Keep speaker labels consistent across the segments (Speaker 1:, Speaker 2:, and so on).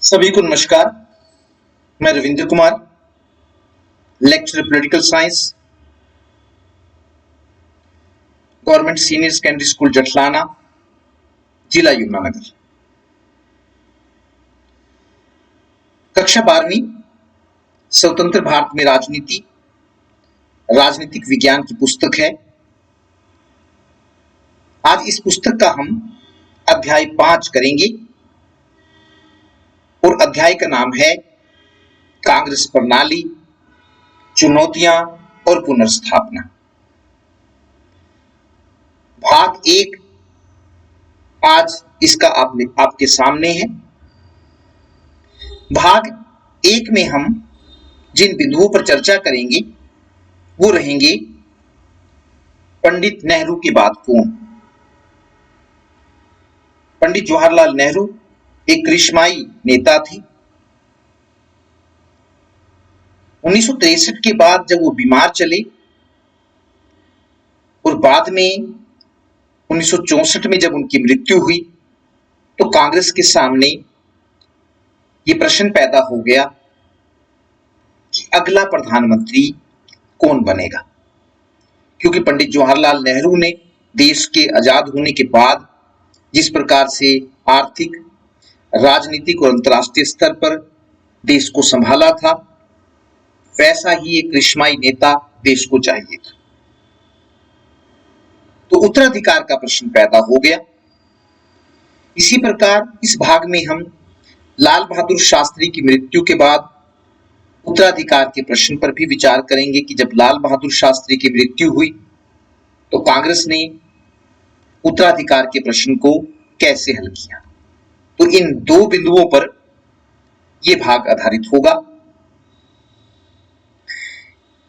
Speaker 1: सभी को नमस्कार। मैं Ravindra Kumar, lecturer political science, government senior secondary school Jatlana, जिला यमुनानगर। कक्षा 12वीं स्वतंत्र भारत में राजनीति, राजनीतिक विज्ञान की पुस्तक है। आज इस पुस्तक का हम अध्याय 5 करेंगे और अध्याय का नाम है कांग्रेस प्रणाली, चुनौतियां और पुनर्स्थापना। भाग 1 आज इसका आपके सामने है। भाग 1 में हम जिन बिंदुओं पर चर्चा करेंगे वो रहेंगे पंडित नेहरू के बाद कौन। पंडित जवाहरलाल नेहरू एक करिश्माई नेता थे। 1963 के बाद जब वो बीमार चले और बाद में 1964 में जब उनकी मृत्यु हुई तो कांग्रेस के सामने ये प्रश्न पैदा हो गया कि अगला प्रधानमंत्री कौन बनेगा, क्योंकि पंडित जवाहरलाल नेहरू ने देश के आजाद होने के बाद जिस प्रकार से आर्थिक, राजनीतिक और अंतर्राष्ट्रीय स्तर पर देश को संभाला था, वैसा ही एक करिश्माई नेता देश को चाहिए था। तो उत्तराधिकार का प्रश्न पैदा हो गया। इसी प्रकार इस भाग में हम लाल बहादुर शास्त्री की मृत्यु के बाद उत्तराधिकार के प्रश्न पर भी विचार करेंगे कि जब लाल बहादुर शास्त्री की मृत्यु हुई तो कांग्रेस ने उत्तराधिकार के प्रश्न को कैसे हल किया। तो इन दो बिंदुओं पर यह भाग आधारित होगा।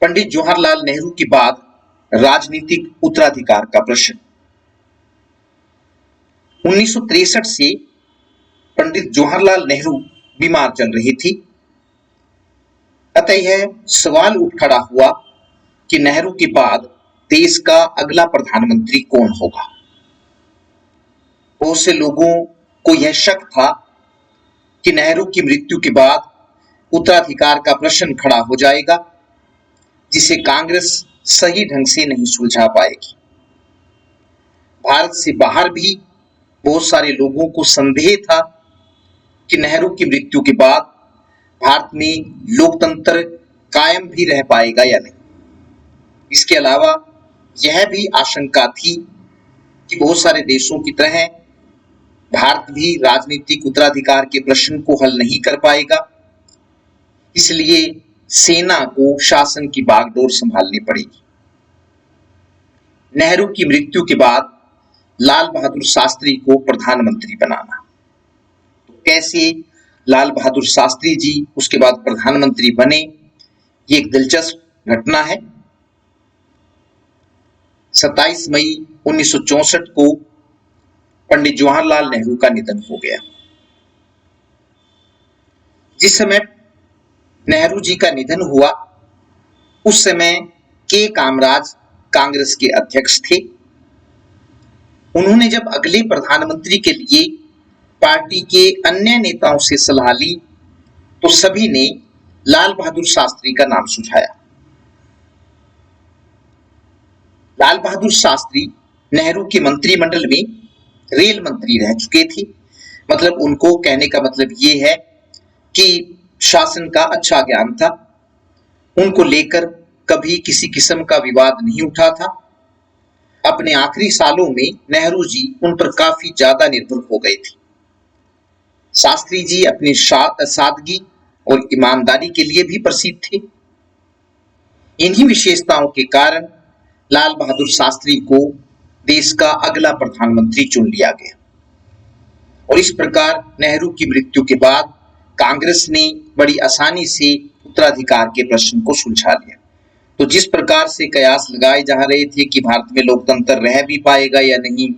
Speaker 1: पंडित जवाहरलाल नेहरू के बाद राजनीतिक उत्तराधिकार का प्रश्न। 1963 से पंडित जवाहरलाल नेहरू बीमार चल रहे थे। अतः यह सवाल उठ खड़ा हुआ कि नेहरू के बाद देश का अगला प्रधानमंत्री कौन होगा। बहुत से लोगों को यह शक था कि नेहरू की मृत्यु के बाद उत्तराधिकार का प्रश्न खड़ा हो जाएगा, जिसे कांग्रेस सही ढंग से नहीं सुलझा पाएगी। भारत से बाहर भी बहुत सारे लोगों को संदेह था कि नेहरू की मृत्यु के बाद भारत में लोकतंत्र कायम भी रह पाएगा या नहीं। इसके अलावा यह भी आशंका थी कि बहुत सारे देशों की तरह भारत भी राजनीतिक उत्तराधिकार के प्रश्न को हल नहीं कर पाएगा, इसलिए सेना को शासन की बागडोर संभालनी पड़ेगी। नेहरू की मृत्यु के बाद लाल बहादुर शास्त्री को प्रधानमंत्री बनाना। तो कैसे लाल बहादुर शास्त्री जी उसके बाद प्रधानमंत्री बने, ये एक दिलचस्प घटना है। 27 मई 1964 को पंडित जवाहरलाल नेहरू का निधन हो गया। जिस समय नेहरू जी का निधन हुआ उस समय के कामराज कांग्रेस के अध्यक्ष थे। उन्होंने जब अगले प्रधानमंत्री के लिए पार्टी के अन्य नेताओं से सलाह ली तो सभी ने लाल बहादुर शास्त्री का नाम सुझाया। लाल बहादुर शास्त्री नेहरू के मंत्रिमंडल में रेल मंत्री रह चुके थे। मतलब उनको कहने का मतलब ये है कि शासन का अच्छा ज्ञान था, उनको लेकर कभी किसी किस्म का विवाद नहीं उठा था। अपने आखिरी सालों में नेहरू जी उन पर काफी ज्यादा निर्भर हो गए थे। शास्त्री जी अपनी सादगी और ईमानदारी के लिए भी प्रसिद्ध थे। इन्हीं विशेषताओं के कारण लाल बहादुर शास्त्री को देश का अगला प्रधानमंत्री चुन लिया गया और इस प्रकार नेहरू की मृत्यु के बाद कांग्रेस ने बड़ी आसानी से उत्तराधिकार के प्रश्न को सुलझा लिया। तो जिस प्रकार से कयास लगाए जा रहे थे कि भारत में लोकतंत्र रह भी पाएगा या नहीं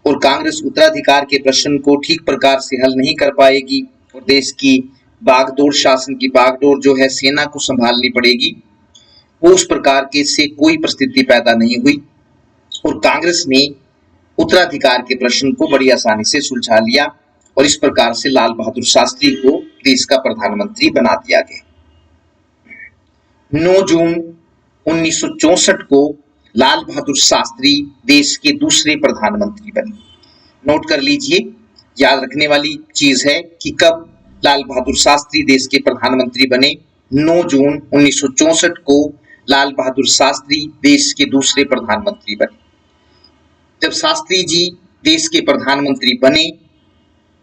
Speaker 1: और कांग्रेस उत्तराधिकार के प्रश्न को ठीक प्रकार से हल नहीं कर पाएगी और देश की बागडोर, शासन की बागडोर जो है सेना को संभालनी पड़ेगी, वो उस प्रकार के से कोई परिस्थिति पैदा नहीं हुई और कांग्रेस ने उत्तराधिकार के प्रश्न को बड़ी आसानी से सुलझा लिया और इस प्रकार से लाल बहादुर शास्त्री को देश का प्रधानमंत्री बना दिया गया। 9 जून 1964 को लाल बहादुर शास्त्री देश के दूसरे प्रधानमंत्री बने। नोट कर लीजिए, याद रखने वाली चीज है कि कब लाल बहादुर शास्त्री देश के प्रधानमंत्री बने। 9 जून 1964 को लाल बहादुर शास्त्री देश के दूसरे प्रधानमंत्री बने। जब शास्त्री जी देश के प्रधानमंत्री बने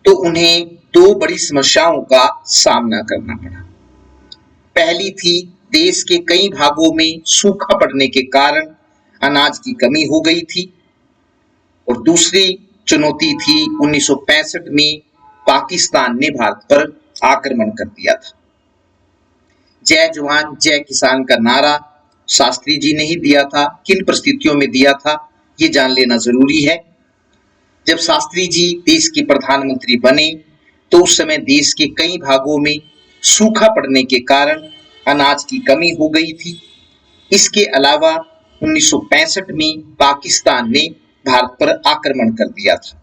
Speaker 1: तो उन्हें 2 बड़ी समस्याओं का सामना करना पड़ा। पहली थी, देश के कई भागों में सूखा पड़ने के कारण अनाज की कमी हो गई थी, और दूसरी चुनौती थी 1965 में पाकिस्तान ने भारत पर आक्रमण कर दिया था। जय जवान जय किसान का नारा शास्त्री जी ने ही दिया था। किन परिस्थितियों में दिया था ये जान लेना जरूरी है। जब शास्त्री जी देश के प्रधानमंत्री बने तो उस समय देश के कई भागों में सूखा पड़ने के कारण अनाज की कमी हो गई थी। इसके अलावा 1965 में पाकिस्तान ने भारत पर आक्रमण कर दिया था।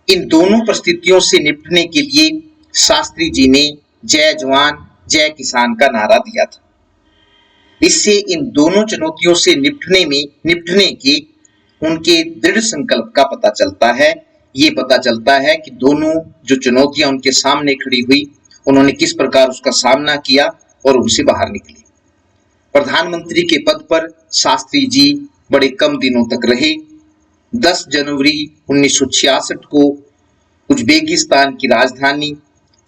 Speaker 1: इन दोनों परिस्थितियों से निपटने के लिए शास्त्री जी ने जय जवान जय किसान का नारा दिया था। इससे इन दोनों चुनौतियों से निपटने के उनके दृढ़ संकल्प का पता चलता है। ये पता चलता है कि दोनों जो चुनौतियां उनके सामने खड़ी हुई, उन्होंने किस प्रकार उसका सामना किया और उनसे बाहर निकले। प्रधानमंत्री के पद पर शास्त्री जी बड़े कम दिनों तक रहे। 10 जनवरी 1966 को उज्बेकिस्तान की राजधानी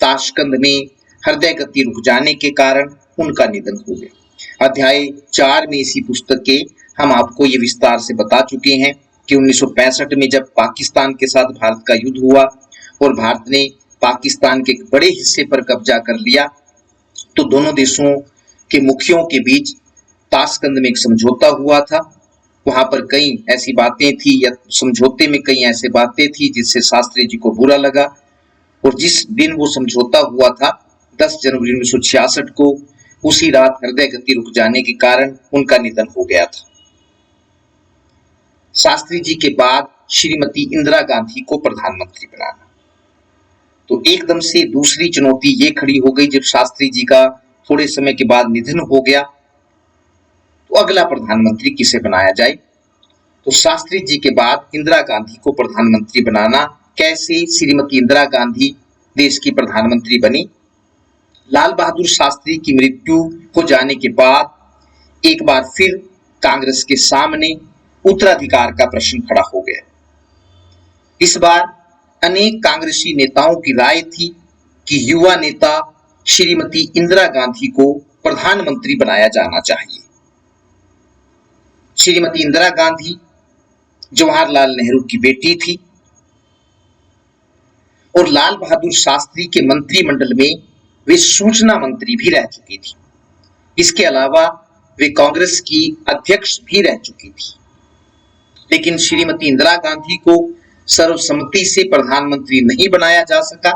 Speaker 1: ताशकंद में हृदय गति रुक जाने के कारण उनका निधन हो गया। अध्याय 4 में इसी पुस्तक के हम आपको ये विस्तार से बता चुके हैं कि 1965 में जब पाकिस्तान के साथ भारत का युद्ध हुआ और भारत ने पाकिस्तान के बड़े हिस्से पर कब्जा कर लिया, तो दोनों देशों के मुखियों के बीच ताशकंद में एक समझौता हुआ था। वहां पर कई ऐसी बातें थी, या समझौते में कई ऐसी बातें थी जिससे शास्त्री जी को बुरा लगा, और जिस दिन वो समझौता हुआ था 10 जनवरी 1966 को, उसी रात हृदय गति रुक जाने के कारण उनका निधन हो गया था। शास्त्री जी के बाद श्रीमती इंदिरा गांधी को प्रधानमंत्री बनाना, तो एकदम से दूसरी चुनौती ये खड़ी हो गई। जब शास्त्री जी का थोड़े समय के बाद निधन हो गया तो अगला प्रधानमंत्री किसे बनाया जाए। तो शास्त्री जी के बाद इंदिरा गांधी को प्रधानमंत्री बनाना। कैसे श्रीमती इंदिरा गांधी देश की प्रधानमंत्री बनी? लाल बहादुर शास्त्री की मृत्यु हो जाने के बाद एक बार फिर कांग्रेस के सामने उत्तराधिकार का प्रश्न खड़ा हो गया। इस बार अनेक कांग्रेसी नेताओं की राय थी कि युवा नेता श्रीमती इंदिरा गांधी को प्रधानमंत्री बनाया जाना चाहिए। श्रीमती इंदिरा गांधी जवाहरलाल नेहरू की बेटी थी और लाल बहादुर शास्त्री के मंत्रिमंडल में वे सूचना मंत्री भी रह चुकी थी। इसके अलावा वे कांग्रेस की अध्यक्ष भी रह चुकी थी। लेकिन श्रीमती इंदिरा गांधी को सर्वसम्मति से प्रधानमंत्री नहीं बनाया जा सका,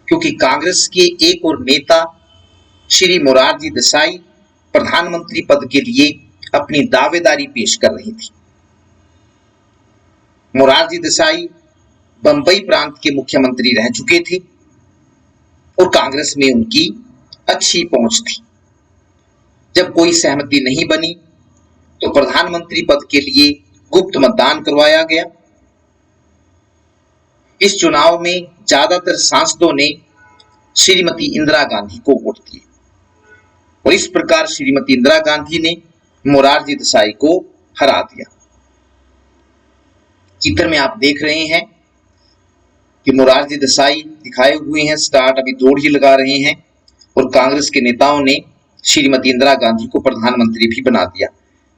Speaker 1: क्योंकि कांग्रेस के एक और नेता श्री मोरारजी देसाई प्रधानमंत्री पद के लिए अपनी दावेदारी पेश कर रही थी। मोरारजी देसाई बंबई प्रांत के मुख्यमंत्री रह चुके थे और कांग्रेस में उनकी अच्छी पहुंच थी। जब कोई सहमति नहीं बनी तो प्रधानमंत्री पद के लिए गुप्त मतदान करवाया गया। इस चुनाव में ज्यादातर सांसदों ने श्रीमती इंदिरा गांधी को वोट दिए और इस प्रकार श्रीमती इंदिरा गांधी ने मोरारजी देसाई को हरा दिया। चित्र में आप देख रहे हैं कि मोरारजी देसाई दिखाए हुए हैं, स्टार्ट अभी दौड़ ही लगा रहे हैं, और कांग्रेस के नेताओं ने श्रीमती इंदिरा गांधी को प्रधानमंत्री भी बना दिया।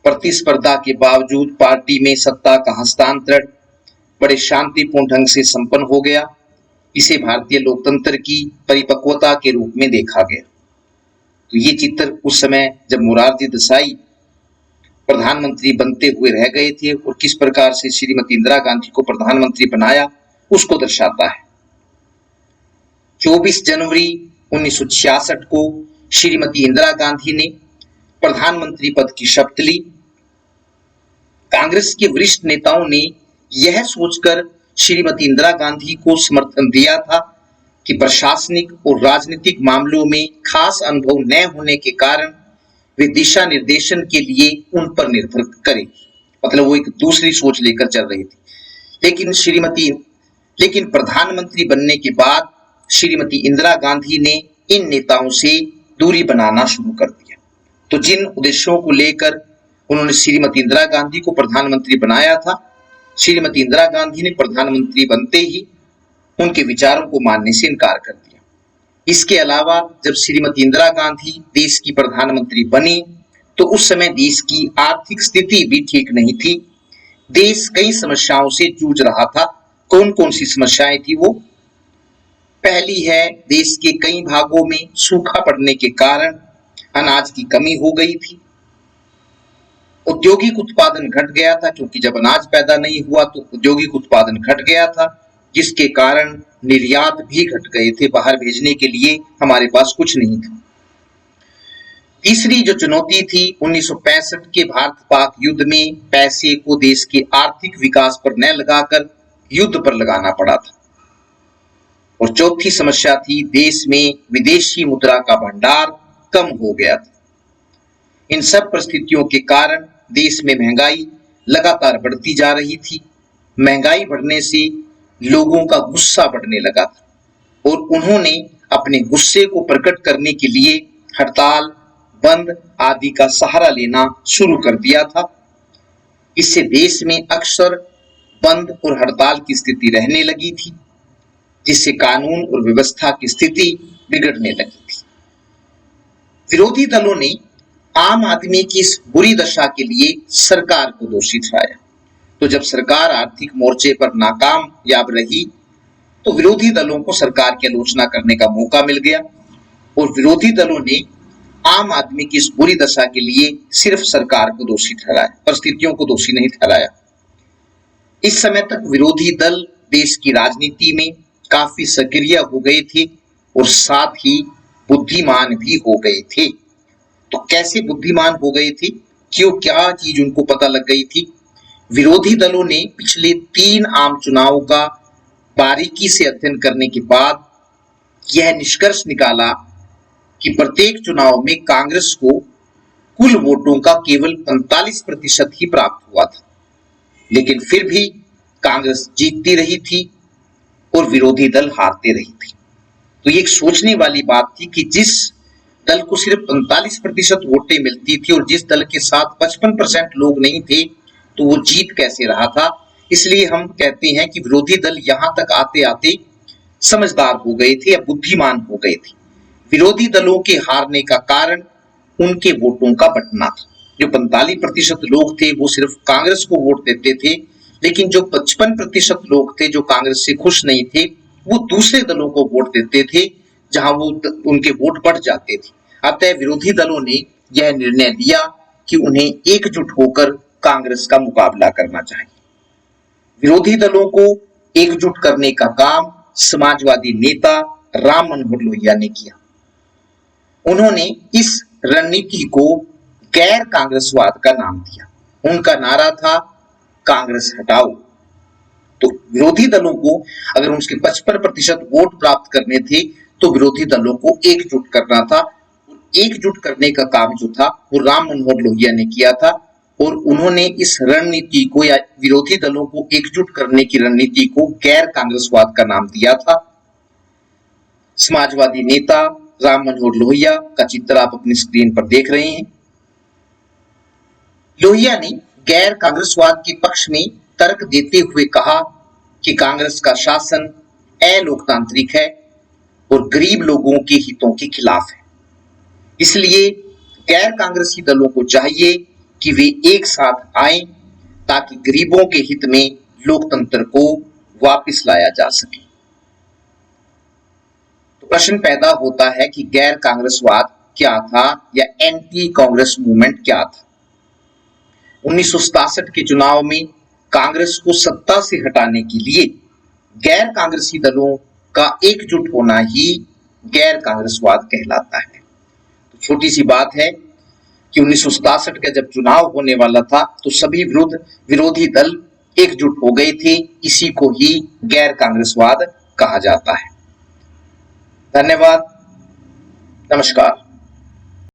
Speaker 1: प्रतिस्पर्धा के बावजूद पार्टी में सत्ता का हस्तांतरण बड़े शांतिपूर्ण ढंग से संपन्न हो गया। इसे भारतीय लोकतंत्र की परिपक्वता के रूप में देखा गया। तो ये चित्र उस समय जब मोरारजी देसाई प्रधानमंत्री बनते हुए रह गए थे और किस प्रकार से श्रीमती इंदिरा गांधी को प्रधानमंत्री बनाया, उसको दर्शाता है। 24 जनवरी 1966 को श्रीमती इंदिरा गांधी ने प्रधानमंत्री पद की शपथ ली। कांग्रेस के वरिष्ठ नेताओं ने यह सोचकर श्रीमती इंदिरा गांधी को समर्थन दिया था कि प्रशासनिक और राजनीतिक मामलों में खास अनुभव न होने के कारण वे दिशा निर्देशन के लिए उन पर निर्भर करें। मतलब वो एक दूसरी सोच लेकर चल रही थी। लेकिन प्रधानमंत्री बनने के बाद श्रीमती इंदिरा गांधी ने इन नेताओं से दूरी बनाना शुरू कर दिया। तो जिन उद्देश्यों को लेकर उन्होंने श्रीमती इंदिरा गांधी को प्रधानमंत्री बनाया था, श्रीमती इंदिरा गांधी ने प्रधानमंत्री बनते ही उनके विचारों को मानने से इनकार कर दिया। इसके अलावा जब श्रीमती इंदिरा गांधी देश की प्रधानमंत्री बनी तो उस समय देश की आर्थिक स्थिति भी ठीक नहीं थी। देश कई समस्याओं से जूझ रहा था। कौन कौन सी समस्याएं थी वो? पहली है, देश के कई भागों में सूखा पड़ने के कारण अनाज की कमी हो गई थी। औद्योगिक उत्पादन घट गया था, क्योंकि जब अनाज पैदा नहीं हुआ तो औद्योगिक उत्पादन घट गया था, जिसके कारण निर्यात भी घट गए थे। बाहर भेजने के लिए हमारे पास कुछ नहीं था। तीसरी जो चुनौती थी, 1965 के भारत पाक युद्ध में पैसे को देश के आर्थिक विकास पर न लगाकर युद्ध पर लगाना पड़ा था। और चौथी समस्या थी, देश में विदेशी मुद्रा का भंडार कम हो गया था। इन सब परिस्थितियों के कारण देश में महंगाई लगातार बढ़ती जा रही थी। महंगाई बढ़ने से लोगों का गुस्सा बढ़ने लगा था और उन्होंने अपने गुस्से को प्रकट करने के लिए हड़ताल, बंद आदि का सहारा लेना शुरू कर दिया था। इससे देश में अक्सर बंद और हड़ताल की स्थिति रहने लगी थी, जिससे कानून और व्यवस्था की स्थिति बिगड़ने लगी थी। विरोधी दलों ने आम आदमी की इस बुरी दशा के लिए सरकार को दोषी ठहराया। तो जब सरकार आर्थिक मोर्चे पर नाकामयाब रही तो विरोधी दलों को सरकार की आलोचना करने का मौका मिल गया और विरोधी दलों ने आम आदमी की इस बुरी दशा के लिए सिर्फ सरकार को दोषी ठहराया, परिस्थितियों को दोषी नहीं ठहराया। इस समय तक विरोधी दल देश की राजनीति में काफी सक्रिय हो गए थे और साथ ही बुद्धिमान भी हो गए थे। तो कैसे बुद्धिमान हो गए थे? क्या चीज उनको पता लग गई थी? विरोधी दलों ने पिछले 3 आम चुनावों का बारीकी से अध्ययन करने के बाद यह निष्कर्ष निकाला कि प्रत्येक चुनाव में कांग्रेस को कुल वोटों का केवल 45% ही प्राप्त हुआ था, लेकिन फिर भी कांग्रेस जीतती रही थी और विरोधी दल हारते रही थी। तो ये एक सोचने वाली बात थी कि जिस दल को सिर्फ 45% वोटें मिलती थी और जिस दल के साथ 55% लोग नहीं थे, तो वो जीत कैसे रहा था। इसलिए हम कहते हैं कि विरोधी दल यहां तक आते आते समझदार हो गए थे या बुद्धिमान हो गए थे। विरोधी दलों के हारने का कारण उनके वोटों का बंटना था। जो 45% लोग थे वो सिर्फ कांग्रेस को वोट देते थे, लेकिन जो 55% लोग थे जो कांग्रेस से खुश नहीं थे वो दूसरे दलों को वोट देते थे, जहां वो उनके वोट बढ़ जाते थे। अतः विरोधी दलों ने यह निर्णय लिया कि उन्हें एकजुट होकर कांग्रेस का मुकाबला करना चाहिए। विरोधी दलों को एकजुट करने का काम समाजवादी नेता राम मनोहर लोहिया ने किया। उन्होंने इस रणनीति को गैर कांग्रेसवाद का नाम दिया। उनका नारा था, कांग्रेस हटाओ। तो विरोधी दलों को अगर उनके 55% वोट प्राप्त करने थे तो विरोधी दलों को एकजुट करना था। एकजुट करने का काम जो था वो राम मनोहर लोहिया ने किया था और उन्होंने इस रणनीति को या विरोधी दलों को एकजुट करने की रणनीति को गैर कांग्रेसवाद का नाम दिया था। समाजवादी नेता राम मनोहर लोहिया का चित्र आप अपनी स्क्रीन पर देख रहे हैं। लोहिया ने गैर कांग्रेसवाद के पक्ष में तर्क देते हुए कहा कि कांग्रेस का शासन अलोकतांत्रिक है और गरीब लोगों के हितों के खिलाफ है। इसलिए गैर कांग्रेसी दलों को चाहिए कि वे एक साथ आएं ताकि गरीबों के हित में लोकतंत्र को वापस लाया जा सके। तो प्रश्न पैदा होता है कि गैर कांग्रेसवाद क्या था या एंटी कांग्रेस मूवमेंट क्या था। 1967 के चुनाव में कांग्रेस को सत्ता से हटाने के लिए गैर कांग्रेसी दलों का एकजुट होना ही गैर कांग्रेसवाद कहलाता है। तो छोटी सी बात है कि 1967 का जब चुनाव होने वाला था तो सभी विरोधी दल एकजुट हो गए थे। इसी को ही गैर कांग्रेसवाद कहा जाता है। धन्यवाद। नमस्कार।